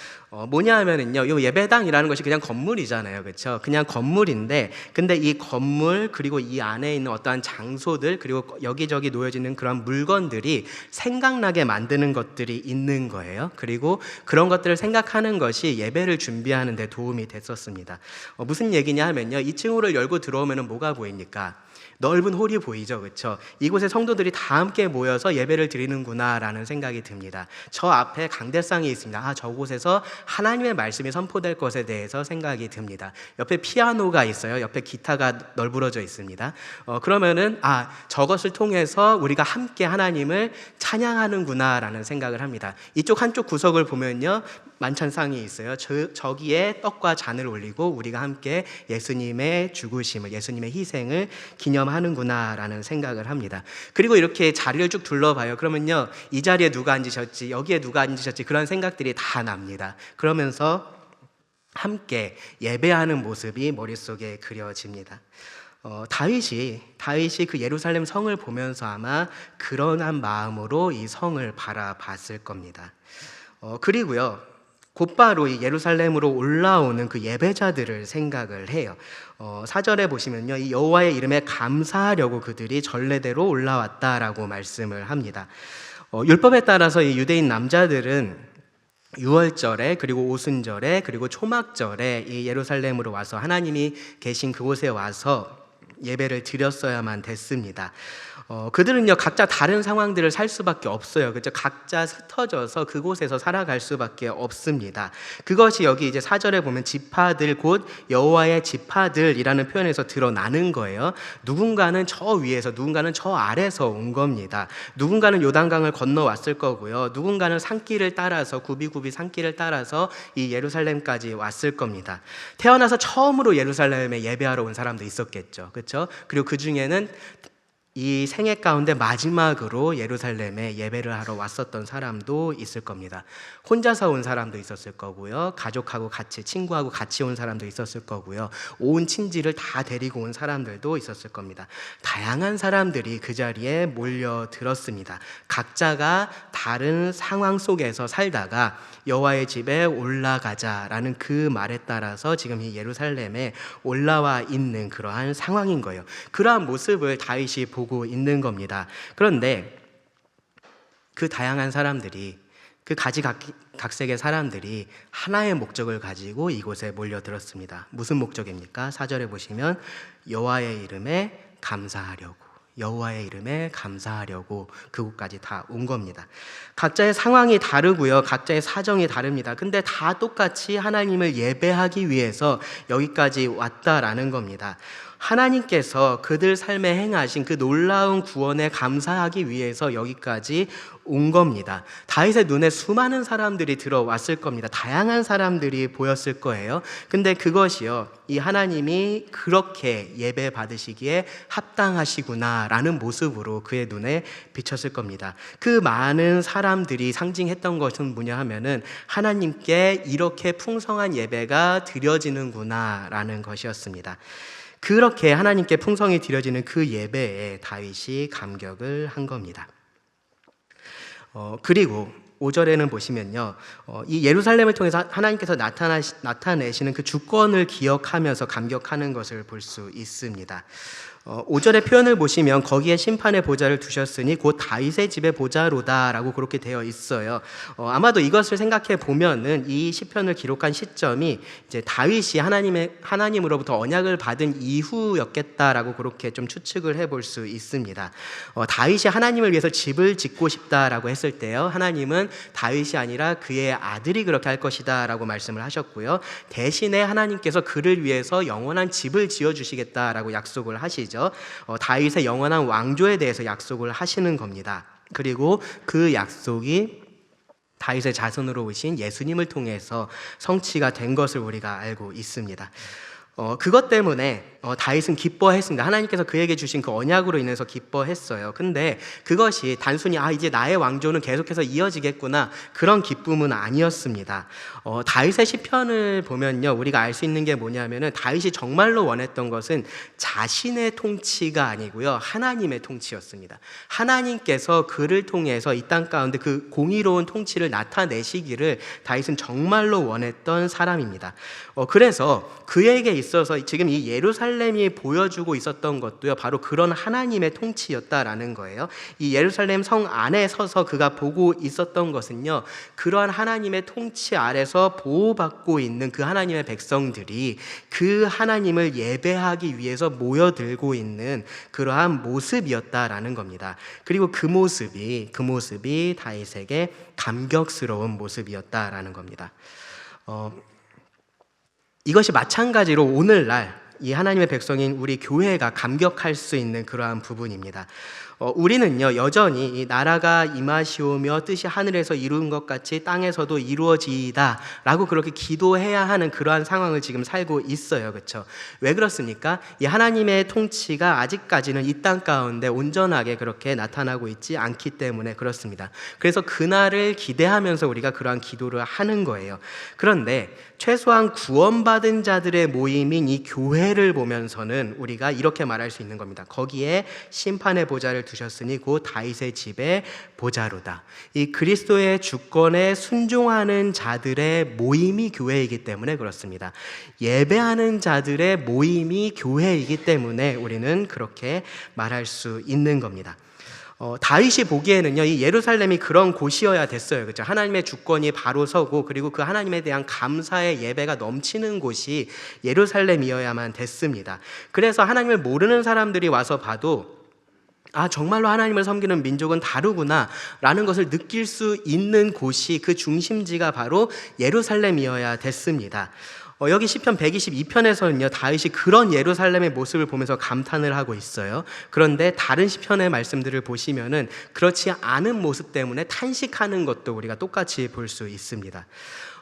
뭐냐 하면은요, 요 예배당이라는 것이 그냥 건물이잖아요. 그렇죠? 그냥 건물인데, 근데 이 건물 그리고 이 안에 있는 어떠한 장소들 그리고 여기저기 놓여지는 그런 물건들이 생각나게 만드는 것들이 있는 거예요. 그리고 그런 것들을 생각하는 것이 예배를 준비하는 데 도움이 됐었습니다. 무슨 얘기냐 하면요, 2층으로 열고 들어오면 뭐가 보입니까? 넓은 홀이 보이죠. 그렇죠? 이곳에 성도들이 다 함께 모여서 예배를 드리는구나 라는 생각이 듭니다. 저 앞에 강대상이 있습니다. 저곳에서 하나님의 말씀이 선포될 것에 대해서 생각이 듭니다. 옆에 피아노가 있어요. 옆에 기타가 널브러져 있습니다. 그러면은 저것을 통해서 우리가 함께 하나님을 찬양하는구나 라는 생각을 합니다. 이쪽 한쪽 구석을 보면요, 만찬상이 있어요. 저기에 떡과 잔을 올리고 우리가 함께 예수님의 죽으심을, 예수님의 희생을 기념하는구나 라는 생각을 합니다. 그리고 이렇게 자리를 쭉 둘러봐요. 그러면요, 이 자리에 누가 앉으셨지, 여기에 누가 앉으셨지, 그런 생각들이 다 납니다. 그러면서 함께 예배하는 모습이 머릿속에 그려집니다. 다윗이 그 예루살렘 성을 보면서 아마 그러한 마음으로 이 성을 바라봤을 겁니다. 그리고요, 곧바로 이 예루살렘으로 올라오는 그 예배자들을 생각을 해요. 4절에 보시면요, 이 여호와의 이름에 감사하려고 그들이 전례대로 올라왔다라고 말씀을 합니다. 율법에 따라서 이 유대인 남자들은 유월절에 그리고 오순절에 그리고 초막절에 이 예루살렘으로 와서 하나님이 계신 그곳에 와서 예배를 드렸어야만 됐습니다. 그들은요, 각자 다른 상황들을 살 수밖에 없어요. 그렇죠? 각자 흩어져서 그곳에서 살아갈 수밖에 없습니다. 그것이 여기 이제 4절에 보면 지파들 곧 여호와의 지파들이라는 표현에서 드러나는 거예요. 누군가는 저 위에서, 누군가는 저 아래서 온 겁니다. 누군가는 요단강을 건너왔을 거고요, 누군가는 산길을 따라서 굽이굽이 산길을 따라서 이 예루살렘까지 왔을 겁니다. 태어나서 처음으로 예루살렘에 예배하러 온 사람도 있었겠죠. 그렇죠? 그리고 그 중에는 이 생애 가운데 마지막으로 예루살렘에 예배를 하러 왔었던 사람도 있을 겁니다. 혼자서 온 사람도 있었을 거고요, 가족하고 같이, 친구하고 같이 온 사람도 있었을 거고요, 온 친지를 다 데리고 온 사람들도 있었을 겁니다. 다양한 사람들이 그 자리에 몰려들었습니다. 각자가 다른 상황 속에서 살다가 여호와의 집에 올라가자라는 그 말에 따라서 지금 이 예루살렘에 올라와 있는 그러한 상황인 거예요. 그러한 모습을 다윗이 보고 있는 겁니다. 그런데 그 다양한 사람들이, 그 가지각색의 사람들이 하나의 목적을 가지고 이곳에 몰려들었습니다. 무슨 목적입니까? 4절에 보시면 여호와의 이름에 감사하려고, 여호와의 이름에 감사하려고 그곳까지 다 온 겁니다. 각자의 상황이 다르고요. 각자의 사정이 다릅니다. 근데 다 똑같이 하나님을 예배하기 위해서 여기까지 왔다라는 겁니다. 하나님께서 그들 삶에 행하신 그 놀라운 구원에 감사하기 위해서 여기까지 온 겁니다. 다윗의 눈에 수많은 사람들이 들어왔을 겁니다. 다양한 사람들이 보였을 거예요. 근데 그것이요, 이 하나님이 그렇게 예배 받으시기에 합당하시구나라는 모습으로 그의 눈에 비쳤을 겁니다. 그 많은 사람들이 상징했던 것은 뭐냐 하면은 하나님께 이렇게 풍성한 예배가 드려지는구나라는 것이었습니다. 그렇게 하나님께 풍성히 드려지는 그 예배에 다윗이 감격을 한 겁니다. 그리고 5절에는 보시면요, 이 예루살렘을 통해서 하나님께서 나타내시는 그 주권을 기억하면서 감격하는 것을 볼 수 있습니다. 5절의 표현을 보시면 거기에 심판의 보좌를 두셨으니 곧 다윗의 집의 보좌로다라고 그렇게 되어 있어요. 아마도 이것을 생각해 보면은 이 시편을 기록한 시점이 이제 다윗이 하나님으로부터 언약을 받은 이후였겠다라고 그렇게 좀 추측을 해볼 수 있습니다. 다윗이 하나님을 위해서 집을 짓고 싶다라고 했을 때요, 하나님은 다윗이 아니라 그의 아들이 그렇게 할 것이다라고 말씀을 하셨고요, 대신에 하나님께서 그를 위해서 영원한 집을 지어주시겠다라고 약속을 하시죠. 다윗의 영원한 왕조에 대해서 약속을 하시는 겁니다. 그리고 그 약속이 다윗의 자손으로 오신 예수님을 통해서 성취가 된 것을 우리가 알고 있습니다. 그것 때문에 다윗은 기뻐했습니다. 하나님께서 그에게 주신 그 언약으로 인해서 기뻐했어요. 근데 그것이 단순히 이제 나의 왕조는 계속해서 이어지겠구나, 그런 기쁨은 아니었습니다. 다윗의 시편을 보면요, 우리가 알 수 있는 게 뭐냐면은 다윗이 정말로 원했던 것은 자신의 통치가 아니고요, 하나님의 통치였습니다. 하나님께서 그를 통해서 이 땅 가운데 그 공의로운 통치를 나타내시기를 다윗은 정말로 원했던 사람입니다. 그래서 그에게 있어서 지금 이 예루살렘이 보여주고 있었던 것도요, 바로 그런 하나님의 통치였다라는 거예요. 이 예루살렘 성 안에 서서 그가 보고 있었던 것은요, 그러한 하나님의 통치 아래서 보호받고 있는 그 하나님의 백성들이 그 하나님을 예배하기 위해서 모여들고 있는 그러한 모습이었다라는 겁니다. 그리고 그 모습이 다윗에게 감격스러운 모습이었다라는 겁니다. 이것이 마찬가지로 오늘날 이 하나님의 백성인 우리 교회가 감격할 수 있는 그러한 부분입니다. 우리는요, 여전히 이 나라가 임하시오며 뜻이 하늘에서 이루는 것 같이 땅에서도 이루어지이다 라고 그렇게 기도해야 하는 그러한 상황을 지금 살고 있어요. 그렇죠? 왜 그렇습니까? 이 하나님의 통치가 아직까지는 이 땅 가운데 온전하게 그렇게 나타나고 있지 않기 때문에 그렇습니다. 그래서 그날을 기대하면서 우리가 그러한 기도를 하는 거예요. 그런데 최소한 구원받은 자들의 모임인 이 교회를 보면서는 우리가 이렇게 말할 수 있는 겁니다. 거기에 심판의 보좌를 두셨으니 곧 다윗의 집의 보좌로다. 이 그리스도의 주권에 순종하는 자들의 모임이 교회이기 때문에 그렇습니다. 예배하는 자들의 모임이 교회이기 때문에 우리는 그렇게 말할 수 있는 겁니다. 다윗이 보기에는요, 이 예루살렘이 그런 곳이어야 됐어요. 그렇죠? 하나님의 주권이 바로 서고, 그리고 그 하나님에 대한 감사의 예배가 넘치는 곳이 예루살렘이어야만 됐습니다. 그래서 하나님을 모르는 사람들이 와서 봐도 정말로 하나님을 섬기는 민족은 다르구나 라는 것을 느낄 수 있는 곳이, 그 중심지가 바로 예루살렘이어야 됐습니다. 여기 시편 122편에서는요, 다윗이 그런 예루살렘의 모습을 보면서 감탄을 하고 있어요. 그런데 다른 시편의 말씀들을 보시면은 그렇지 않은 모습 때문에 탄식하는 것도 우리가 똑같이 볼 수 있습니다.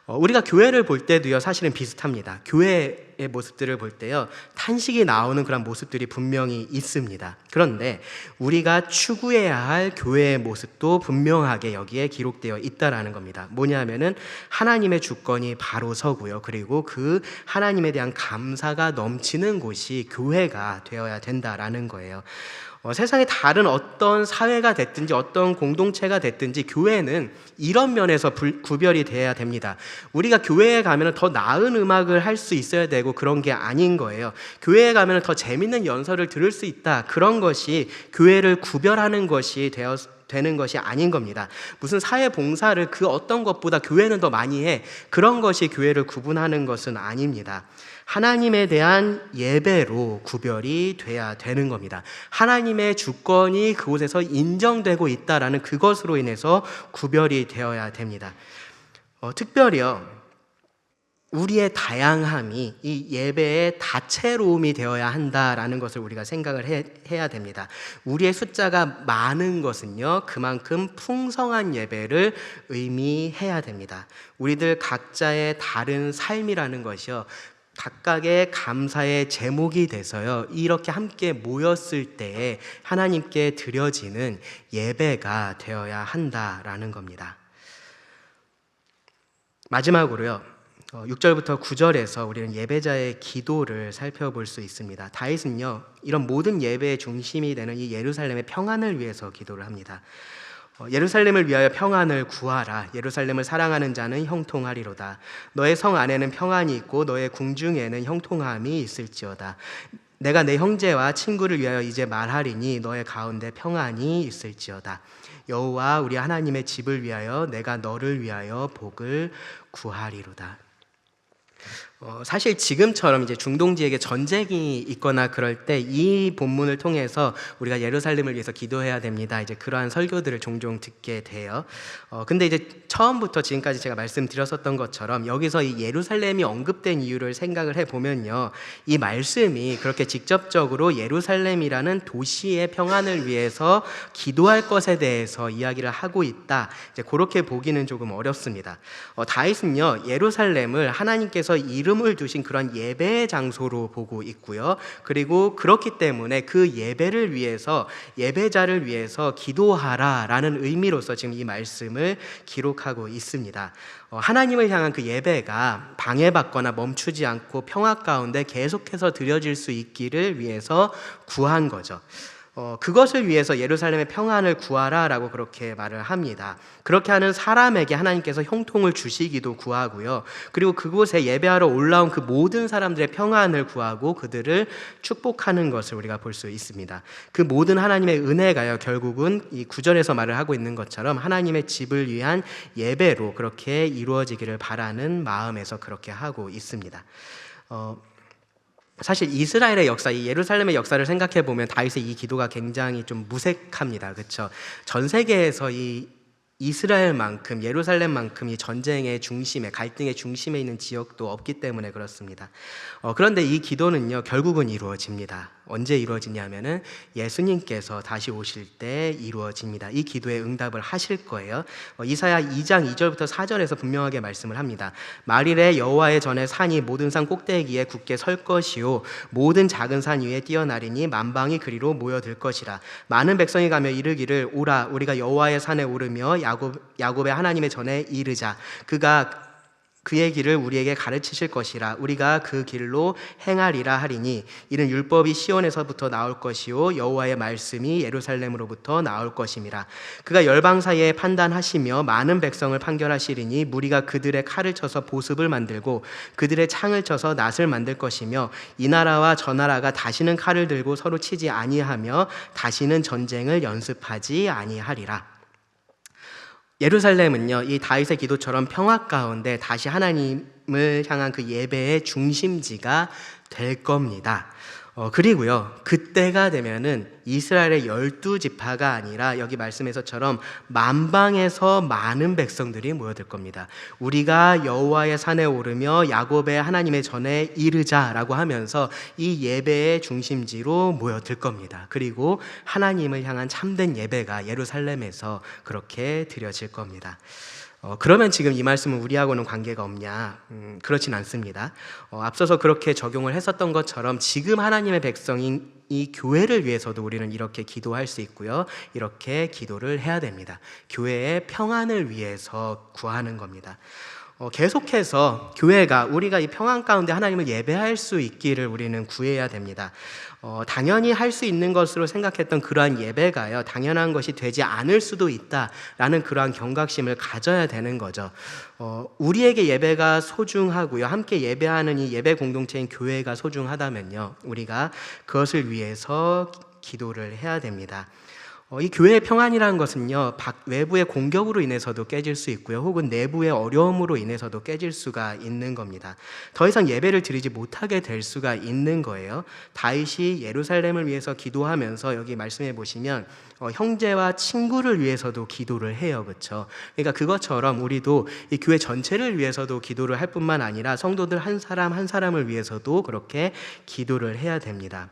우리가 교회를 볼 때도요, 사실은 비슷합니다. 교회의 모습들을 볼 때요, 탄식이 나오는 그런 모습들이 분명히 있습니다. 그런데 우리가 추구해야 할 교회의 모습도 분명하게 여기에 기록되어 있다라는 겁니다. 뭐냐면은 하나님의 주권이 바로 서고요, 그리고 그 하나님에 대한 감사가 넘치는 곳이 교회가 되어야 된다라는 거예요. 세상에 다른 어떤 사회가 됐든지 어떤 공동체가 됐든지 교회는 이런 면에서 구별이 돼야 됩니다. 우리가 교회에 가면 더 나은 음악을 할 수 있어야 되고 그런 게 아닌 거예요. 교회에 가면 더 재밌는 연설을 들을 수 있다, 그런 것이 교회를 구별하는 것이 되는 것이 아닌 겁니다. 무슨 사회 봉사를 그 어떤 것보다 교회는 더 많이 해, 그런 것이 교회를 구분하는 것은 아닙니다. 하나님에 대한 예배로 구별이 돼야 되는 겁니다. 하나님의 주권이 그곳에서 인정되고 있다라는 그것으로 인해서 구별이 되어야 됩니다. 특별히요, 우리의 다양함이 이 예배의 다채로움이 되어야 한다라는 것을 우리가 생각을 해야 됩니다. 우리의 숫자가 많은 것은요, 그만큼 풍성한 예배를 의미해야 됩니다. 우리들 각자의 다른 삶이라는 것이요, 각각의 감사의 제목이 돼서요, 이렇게 함께 모였을 때에 하나님께 드려지는 예배가 되어야 한다라는 겁니다. 마지막으로요, 6절부터 9절에서 우리는 예배자의 기도를 살펴볼 수 있습니다. 다윗은요, 이런 모든 예배의 중심이 되는 이 예루살렘의 평안을 위해서 기도를 합니다. 예루살렘을 위하여 평안을 구하라. 예루살렘을 사랑하는 자는 형통하리로다. 너의 성 안에는 평안이 있고 너의 궁중에는 형통함이 있을지어다. 내가 내 형제와 친구를 위하여 이제 말하리니 너의 가운데 평안이 있을지어다. 여호와 우리 하나님의 집을 위하여 내가 너를 위하여 복을 구하리로다. 사실 지금처럼 이제 중동 지역에 전쟁이 있거나 그럴 때 이 본문을 통해서 우리가 예루살렘을 위해서 기도해야 됩니다, 이제 그러한 설교들을 종종 듣게 돼요. 근데 이제 처음부터 지금까지 제가 말씀드렸었던 것처럼 여기서 이 예루살렘이 언급된 이유를 생각을 해보면요, 이 말씀이 그렇게 직접적으로 예루살렘이라는 도시의 평안을 위해서 기도할 것에 대해서 이야기를 하고 있다, 이제 그렇게 보기는 조금 어렵습니다. 다윗은요, 예루살렘을 하나님께서 이름을 두신 그런 예배의 장소로 보고 있고요, 그리고 그렇기 때문에 그 예배를 위해서, 예배자를 위해서 기도하라라는 의미로서 지금 이 말씀을 기록하고 있습니다. 하나님을 향한 그 예배가 방해받거나 멈추지 않고 평화 가운데 계속해서 드려질 수 있기를 위해서 구한 거죠. 그것을 위해서 예루살렘의 평안을 구하라라고 그렇게 말을 합니다. 그렇게 하는 사람에게 하나님께서 형통을 주시기도 구하고요, 그리고 그곳에 예배하러 올라온 그 모든 사람들의 평안을 구하고 그들을 축복하는 것을 우리가 볼 수 있습니다. 그 모든 하나님의 은혜가요, 결국은 이 9절에서 말을 하고 있는 것처럼 하나님의 집을 위한 예배로 그렇게 이루어지기를 바라는 마음에서 그렇게 하고 있습니다. 사실 이스라엘의 역사, 이 예루살렘의 역사를 생각해 보면 다윗의 이 기도가 굉장히 좀 무색합니다. 그렇죠? 전 세계에서 이 이스라엘만큼, 예루살렘만큼 이 전쟁의 중심에, 갈등의 중심에 있는 지역도 없기 때문에 그렇습니다. 그런데 이 기도는요, 결국은 이루어집니다. 언제 이루어지냐면은 예수님께서 다시 오실 때 이루어집니다. 이 기도에 응답을 하실 거예요. 이사야 2장 2절부터 4절에서 분명하게 말씀을 합니다. 말일에 여호와의 전에 산이 모든 산 꼭대기에 굳게 설 것이요 모든 작은 산 위에 뛰어나리니 만방이 그리로 모여들 것이라. 많은 백성이 가며 이르기를 오라 우리가 여호와의 산에 오르며 야곱의 하나님의 전에 이르자. 그가 그의 길을 우리에게 가르치실 것이라. 우리가 그 길로 행하리라 하리니 이는 율법이 시온에서부터 나올 것이요 여호와의 말씀이 예루살렘으로부터 나올 것임이라. 그가 열방 사이에 판단하시며 많은 백성을 판결하시리니 무리가 그들의 칼을 쳐서 보습을 만들고 그들의 창을 쳐서 낫을 만들 것이며 이 나라와 저 나라가 다시는 칼을 들고 서로 치지 아니하며 다시는 전쟁을 연습하지 아니하리라. 예루살렘은요, 이 다윗의 기도처럼 평화 가운데 다시 하나님을 향한 그 예배의 중심지가 될 겁니다. 그리고요, 그때가 되면은 이스라엘의 12지파가 아니라 여기 말씀에서처럼 만방에서 많은 백성들이 모여들 겁니다. 우리가 여호와의 산에 오르며 야곱의 하나님의 전에 이르자라고 하면서 이 예배의 중심지로 모여들 겁니다. 그리고 하나님을 향한 참된 예배가 예루살렘에서 그렇게 드려질 겁니다. 그러면 지금 이 말씀은 우리하고는 관계가 없냐? 그렇진 않습니다. 앞서서 그렇게 적용을 했었던 것처럼 지금 하나님의 백성인 이 교회를 위해서도 우리는 이렇게 기도할 수 있고요, 이렇게 기도를 해야 됩니다. 교회의 평안을 위해서 구하는 겁니다. 계속해서 교회가, 우리가 이 평안 가운데 하나님을 예배할 수 있기를 우리는 구해야 됩니다. 당연히 할 수 있는 것으로 생각했던 그러한 예배가요, 당연한 것이 되지 않을 수도 있다라는 그러한 경각심을 가져야 되는 거죠. 우리에게 예배가 소중하고요, 함께 예배하는 이 예배 공동체인 교회가 소중하다면요, 우리가 그것을 위해서 기도를 해야 됩니다. 이 교회의 평안이라는 것은요, 외부의 공격으로 인해서도 깨질 수 있고요, 혹은 내부의 어려움으로 인해서도 깨질 수가 있는 겁니다. 더 이상 예배를 드리지 못하게 될 수가 있는 거예요. 다윗이 예루살렘을 위해서 기도하면서 여기 말씀해 보시면 형제와 친구를 위해서도 기도를 해요, 그렇죠? 그러니까 그것처럼 우리도 이 교회 전체를 위해서도 기도를 할 뿐만 아니라 성도들 한 사람 한 사람을 위해서도 그렇게 기도를 해야 됩니다.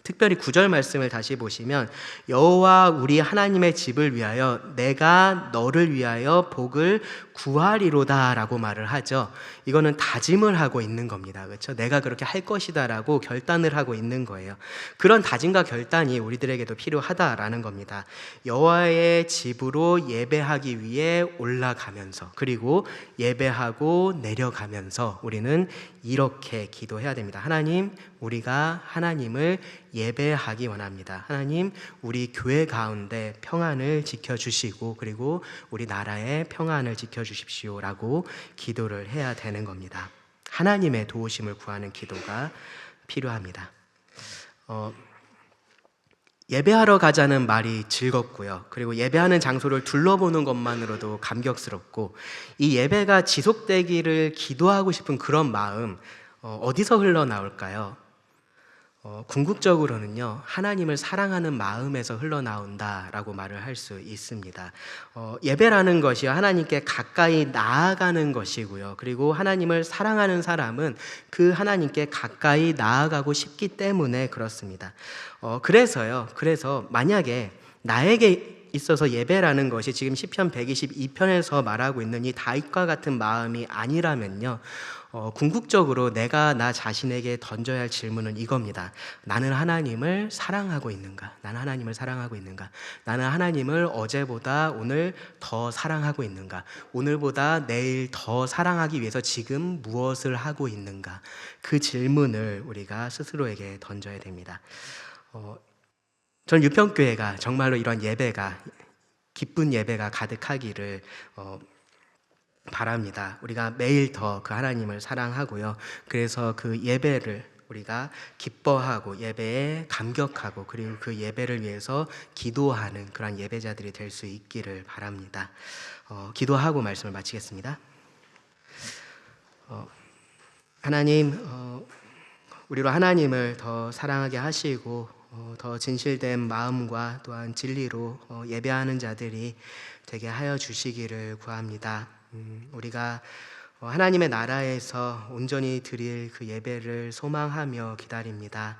특별히 9절 말씀을 다시 보시면 여호와 우리 하나님의 집을 위하여 내가 너를 위하여 복을 구하리로다 라고 말을 하죠. 이거는 다짐을 하고 있는 겁니다. 그렇죠? 내가 그렇게 할 것이다 라고 결단을 하고 있는 거예요. 그런 다짐과 결단이 우리들에게도 필요하다라는 겁니다. 여호와의 집으로 예배하기 위해 올라가면서, 그리고 예배하고 내려가면서 우리는 이렇게 기도해야 됩니다. 하나님, 우리가 하나님을 예배하기 원합니다. 하나님, 우리 교회 가운데 평안을 지켜주시고 그리고 우리 나라의 평안을 지켜주십시오 라고 기도를 해야 되는 겁니다. 하나님의 도우심을 구하는 기도가 필요합니다. 예배하러 가자는 말이 즐겁고요, 그리고 예배하는 장소를 둘러보는 것만으로도 감격스럽고, 이 예배가 지속되기를 기도하고 싶은 그런 마음 어디서 흘러나올까요? 궁극적으로는요, 하나님을 사랑하는 마음에서 흘러나온다라고 말을 할 수 있습니다. 예배라는 것이 하나님께 가까이 나아가는 것이고요, 그리고 하나님을 사랑하는 사람은 그 하나님께 가까이 나아가고 싶기 때문에 그렇습니다. 그래서 만약에 나에게 있어서 예배라는 것이 지금 시편 122편에서 말하고 있는 이 다윗과 같은 마음이 아니라면요, 궁극적으로 내가 나 자신에게 던져야 할 질문은 이겁니다. 나는 하나님을 사랑하고 있는가? 나는 하나님을 사랑하고 있는가? 나는 하나님을 어제보다 오늘 더 사랑하고 있는가? 오늘보다 내일 더 사랑하기 위해서 지금 무엇을 하고 있는가? 그 질문을 우리가 스스로에게 던져야 됩니다. 전 유평교회가 정말로 이런 예배가, 기쁜 예배가 가득하기를 바랍니다. 우리가 매일 더 그 하나님을 사랑하고요, 그래서 그 예배를 우리가 기뻐하고 예배에 감격하고 그리고 그 예배를 위해서 기도하는 그런 예배자들이 될 수 있기를 바랍니다. 기도하고 말씀을 마치겠습니다. 하나님, 우리로 하나님을 더 사랑하게 하시고 더 진실된 마음과 또한 진리로 예배하는 자들이 되게 하여 주시기를 구합니다. 우리가 하나님의 나라에서 온전히 드릴 그 예배를 소망하며 기다립니다.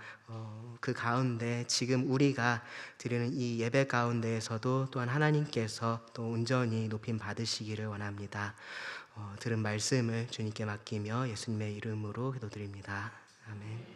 그 가운데 지금 우리가 드리는 이 예배 가운데에서도 또한 하나님께서 또 온전히 높임 받으시기를 원합니다. 들은 말씀을 주님께 맡기며 예수님의 이름으로 기도드립니다. 아멘.